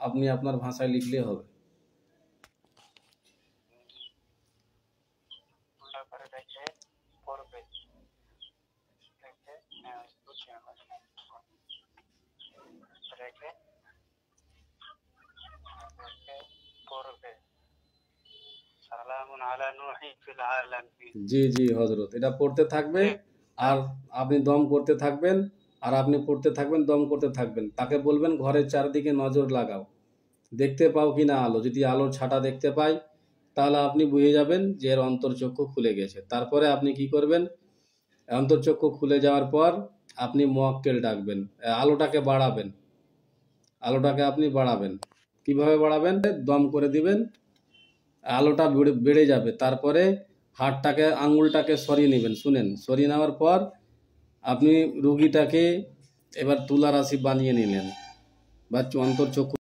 আপনি আপনার ভাষায় লিখলে হবে। জি জি হজরত, এটা পড়তে থাকবে আর আপনি দম করতে থাকবেন, আর আপনি পড়তে থাকবেন, দম করতে থাকবেন। তাকে বলবেন ঘরের চারদিকে নজর লাগাও, দেখতে পাও কিনা আলো। যদি আলোর ছাটা দেখতে পাই তাহলে আপনি বুঝে যাবেন যে এর অন্তর্চক্ষু খুলে গেছে। তারপরে আপনি কি করবেন, অন্তর্চক্ষু খুলে যাওয়ার পর আপনি মুয়াক্কেল ডাকবেন, আলোটাকে বাড়াবেন, আলোটাকে আপনি বাড়াবেন। কিভাবে বাড়াবেন? দম করে দিবেন, আলোটা বেড়ে যাবে। তারপরে হাতটাকে, আঙ্গুলটাকে সরিয়ে নেবেন। শুনেন, সরিয়ে নেওয়ার পর আপনি রুগীটাকে এবার তুলা রাশি বানিয়ে নিলেন বা অন্তর্চক্ষু